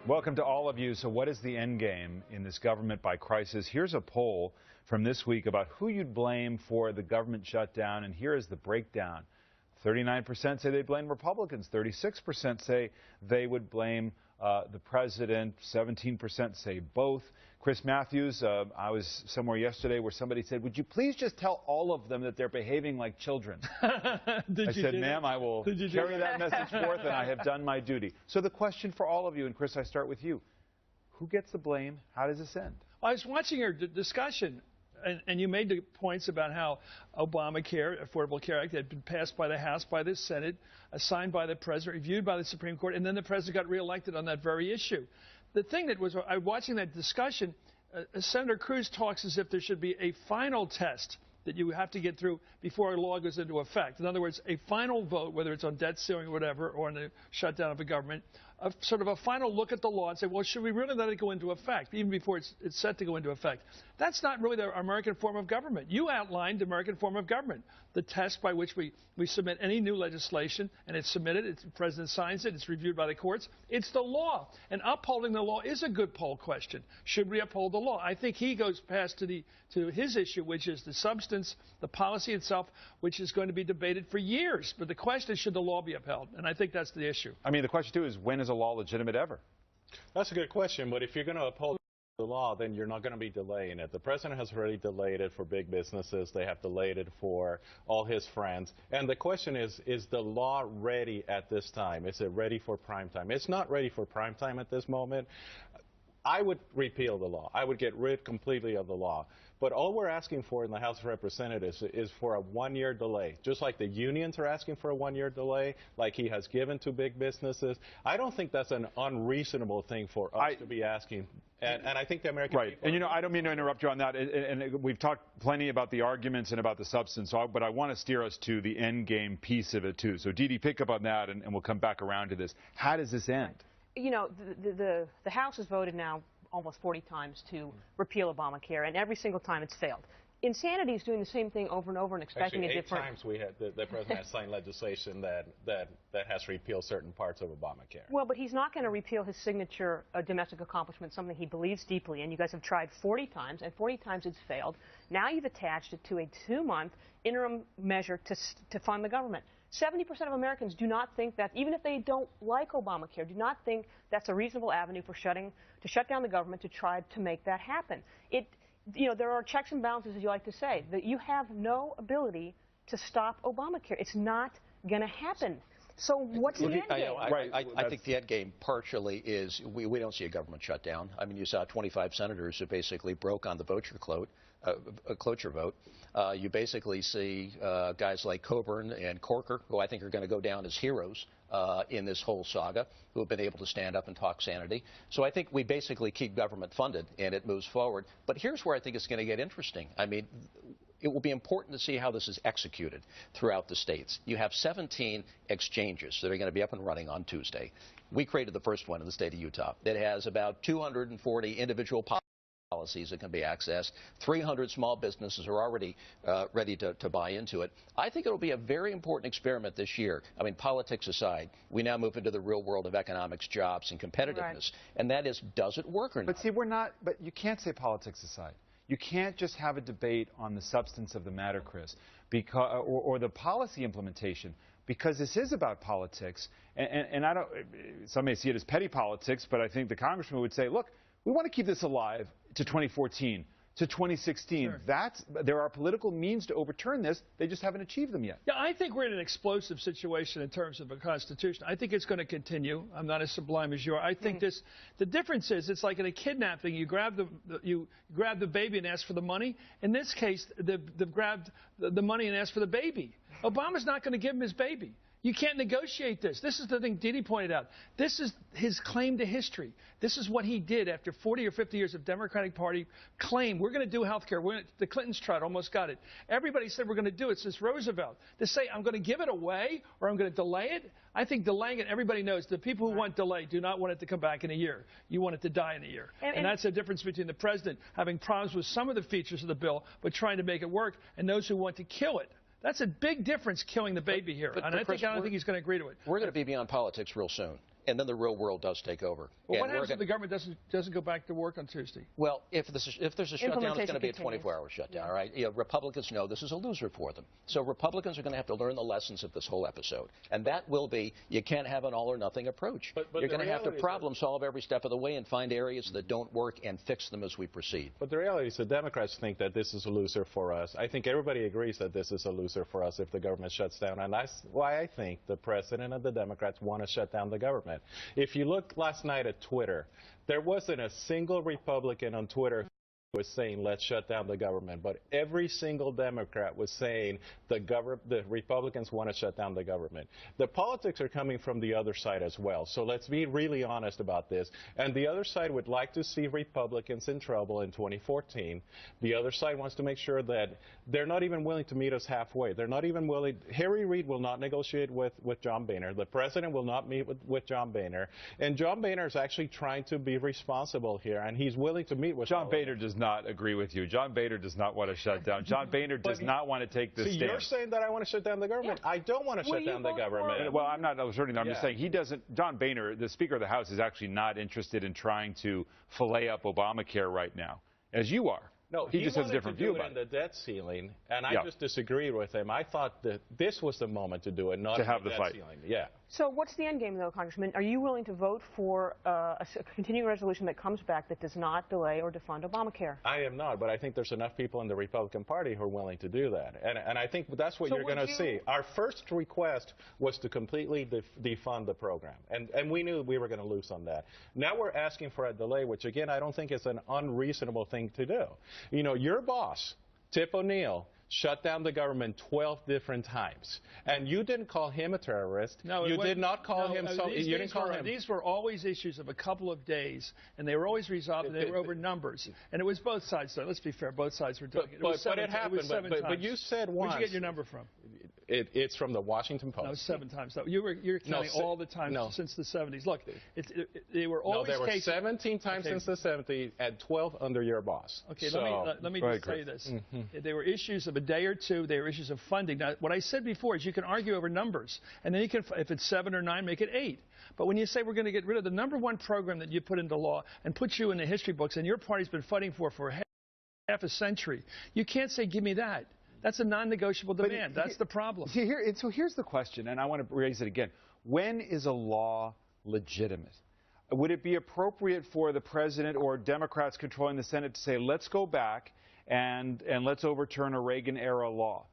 Welcome to all of you. So what is the end game in this government by crisis? Here's a poll from this week about who you'd blame for the government shutdown, and here is the breakdown. 39% say they blame Republicans. 36% say they would blame the president. 17% say both. Chris Matthews, I was somewhere yesterday where somebody said, would you please just tell all of them that they're behaving like children? I said, ma'am, I will carry that message forth, and I have done my duty. So the question for all of you, and Chris, I start with you. Who gets the blame? How does this end? I was watching your discussion, and you made the points about how Obamacare, Affordable Care Act, had been passed by the House, by the Senate, signed by the President, reviewed by the Supreme Court, and then the President got reelected on that very issue. The thing that was, watching that discussion, Senator Cruz talks as if there should be a final test that you have to get through before a law goes into effect. In other words, a final vote, whether it's on debt ceiling or whatever, or on the shutdown of the government, sort of a final look at the law and say, well, should we really let it go into effect, even before it's set to go into effect? That's not really the American form of government. You outlined the American form of government, the test by which we submit any new legislation, and it's submitted, the President signs it, it's reviewed by the courts. It's the law. And upholding the law is a good poll question. Should we uphold the law? I think he goes past to his issue, which is the substance, the policy itself, which is going to be debated for years. But the question is, should the law be upheld? And I think that's the issue. I mean, the question, too, is when is a law legitimate ever? That's a good question, but if you're going to uphold the law, then you're not going to be delaying it. The president has already delayed it for big businesses. They have delayed it for all his friends. And the question is the law ready at this time? Is it ready for prime time? It's not ready for prime time at this moment. I would repeal the law. I would get rid completely of the law. But all we're asking for in the House of Representatives is for a one-year delay, just like the unions are asking for a one-year delay, like he has given to big businesses. I don't think that's an unreasonable thing for us to be asking. And I think the American people... And, you know, I don't mean to interrupt you on that. And we've talked plenty about the arguments and about the substance, but I want to steer us to the end game piece of it, too. So, Dee Dee, pick up on that, and we'll come back around to this. How does this end? You know, the House has voted now almost 40 times to repeal Obamacare, and every single time it's failed. Insanity is doing the same thing over and over and expecting Actually, a different... 8 times we had the president has signed legislation that has repealed certain parts of Obamacare. Well, but he's not going to repeal his signature domestic accomplishment, something he believes deeply in. You guys have tried 40 times, and 40 times it's failed. Now you've attached it to a 2-month interim measure to fund the government. 70% of Americans do not think that, even if they don't like Obamacare, do not think that's a reasonable avenue for to shut down the government to try to make that happen. You know, there are checks and balances, as you like to say, that you have no ability to stop Obamacare. It's not going to happen. So what's the end game? I think the end game partially is we don't see a government shutdown. I mean, you saw 25 senators who basically broke on the cloture vote. You basically see guys like Coburn and Corker, who I think are going to go down as heroes in this whole saga, who have been able to stand up and talk sanity. So I think we basically keep government funded and it moves forward. But here's where I think it's going to get interesting. I mean, it will be important to see how this is executed throughout the states. You have 17 exchanges that are going to be up and running on Tuesday. We created the first one in the state of Utah. It has about 240 individual policies that can be accessed. 300 small businesses are already ready to buy into it. I think it will be a very important experiment this year. I mean, politics aside, we now move into the real world of economics, jobs, and competitiveness. Right. And that is, does it work or not? But see, but you can't say politics aside. You can't just have a debate on the substance of the matter, Chris, because, or the policy implementation, because this is about politics. And I don't, some may see it as petty politics, but I think the congressman would say, look, we want to keep this alive to 2014, to 2016. Sure. There are political means to overturn this. They just haven't achieved them yet. Yeah, I think we're in an explosive situation in terms of a constitution. I think it's going to continue. I'm not as sublime as you are. I think the difference is it's like in a kidnapping. You grab the baby and ask for the money. In this case, they've grabbed the money and asked for the baby. Obama's not going to give him his baby. You can't negotiate this. This is the thing Dee Dee pointed out. This is his claim to history. This is what he did after 40 or 50 years of Democratic Party claim. We're going to do health care. The Clintons tried, almost got it. Everybody said we're going to do it since Roosevelt. To say I'm going to give it away or I'm going to delay it, I think delaying it, everybody knows the people who want delay do not want it to come back in a year. You want it to die in a year. And that's the difference between the president having problems with some of the features of the bill but trying to make it work and those who want to kill it. That's a big difference, killing the baby here. And I don't think he's going to agree to it. We're going to be beyond politics real soon. and then the real world does take over. Well, what happens if the government doesn't go back to work on Tuesday? Well, if there's a shutdown, it's going to be a 24-hour shutdown, all right? Republicans know this is a loser for them. So Republicans are going to have to learn the lessons of this whole episode. And that will be, you can't have an all-or-nothing approach. But you're going to have to problem solve every step of the way and find areas that don't work and fix them as we proceed. But the reality is the Democrats think that this is a loser for us. I think everybody agrees that this is a loser for us if the government shuts down. And that's why I think the president and the Democrats want to shut down the government. If you look last night at Twitter, there wasn't a single Republican on Twitter was saying let's shut down the government, but every single Democrat was saying the Republicans want to shut down the government. The politics are coming from the other side as well, so let's be really honest about this. And the other side would like to see Republicans in trouble in 2014. The other side wants to make sure that they're not even willing to meet us halfway. They're not even willing. Harry Reid will not negotiate with John Boehner. The president will not meet with John Boehner. And John Boehner is actually trying to be responsible here, and he's willing to meet with John Boehner does not agree with you. John Boehner does not want to shut down. John Boehner does not want to take this stand. You're saying that I want to shut down the government? Yeah. I don't want to shut down the government. Well, I'm not asserting that. I'm just saying he doesn't. John Boehner, the Speaker of the House, is actually not interested in trying to fillet up Obamacare right now, as you are. No, he just has a different view about it. The debt ceiling, and I just disagreed with him. I thought that this was the moment to do it, not to have the debt fight. Ceiling. Yeah. So what's the end game, though, Congressman? Are you willing to vote for a continuing resolution that comes back that does not delay or defund Obamacare? I am not, but I think there's enough people in the Republican Party who are willing to do that. And I think that's what you're going to see. Our first request was to completely defund the program, and we knew we were going to lose on that. Now we're asking for a delay, which, again, I don't think is an unreasonable thing to do. You know, your boss, Tip O'Neill, shut down the government 12 different times. And you didn't call him a terrorist. No, you did not call him so. You didn't call him. These were always issues of a couple of days, and they were always resolved, and they were over numbers. And it was both sides, though. Let's be fair. Both sides were doing it. But it happened. But you said once. Where'd you get your number from? It's from the Washington Post. No, 7 times. You're counting all the times since the 70s. Look, they were always there were 17 times since the 70s and 12 under your boss. Okay, so, let me just say this. There were issues of a day or two. There were issues of funding. Now, what I said before is you can argue over numbers, and then you can, if it's 7 or 9, make it 8. But when you say we're going to get rid of the #1 program that you put into law and put you in the history books, and your party's been fighting for half a century, you can't say, give me that. That's a non-negotiable demand. That's the problem. So here's the question, and I want to raise it again. When is a law legitimate? Would it be appropriate for the president or Democrats controlling the Senate to say, let's go back and let's overturn a Reagan-era law?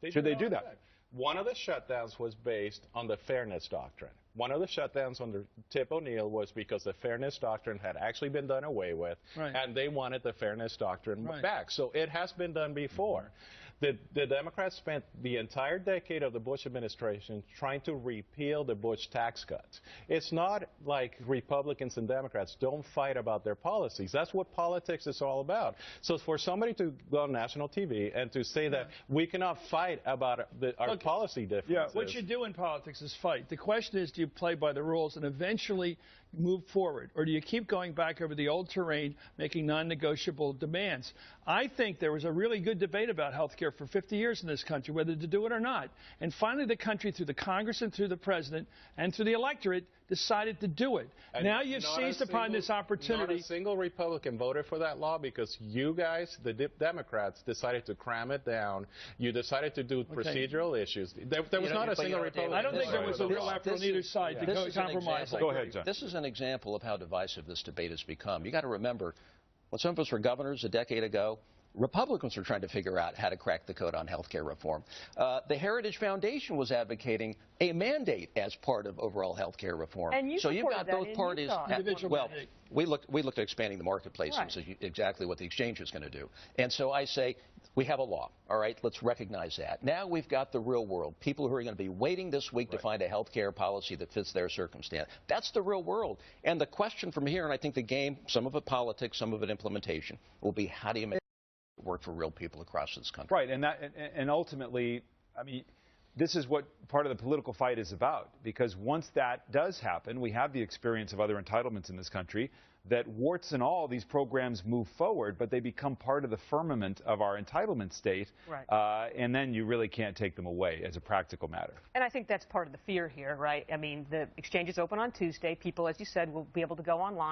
Should they do that? One of the shutdowns was based on the fairness doctrine. One of the shutdowns under Tip O'Neill was because the fairness doctrine had actually been done away with, and they wanted the fairness doctrine back. So it has been done before. The Democrats spent the entire decade of the Bush administration trying to repeal the Bush tax cuts. It's not like Republicans and Democrats don't fight about their policies. That's what politics is all about. So for somebody to go on national TV and to say that we cannot fight about our policy differences. Yeah, what you do in politics is fight. The question is, do you play by the rules and eventually move forward, or do you keep going back over the old terrain, making non-negotiable demands? I think there was a really good debate about health care for 50 years in this country, whether to do it or not. And finally, the country, through the Congress and through the president and through the electorate, decided to do it. And now you've seized upon this opportunity. Not a single Republican voted for that law because you guys, the Democrats, decided to cram it down. You decided to do procedural issues. There was not a single Republican. I don't think there was a real effort on either side to go compromise. Go ahead, John. This is an example of how divisive this debate has become. You got to remember, when some of us were governors a decade ago, Republicans were trying to figure out how to crack the code on health care reform. The Heritage Foundation was advocating a mandate as part of overall health care reform. And you so you've got both parties. Well, we looked at expanding the marketplace, which is exactly what the exchange is going to do. And so I say, we have a law, all right? Let's recognize that. Now we've got the real world, people who are going to be waiting this week to find a health care policy that fits their circumstance. That's the real world. And the question from here, and I think the game, some of it politics, some of it implementation, will be how do you make it work for real people across this country? Right, and ultimately, I mean, this is what part of the political fight is about, because once that does happen, we have the experience of other entitlements in this country, that warts and all, these programs move forward, but they become part of the firmament of our entitlement state, right. And then you really can't take them away as a practical matter. And I think that's part of the fear here, right? I mean, the exchange is open on Tuesday. People, as you said, will be able to go online.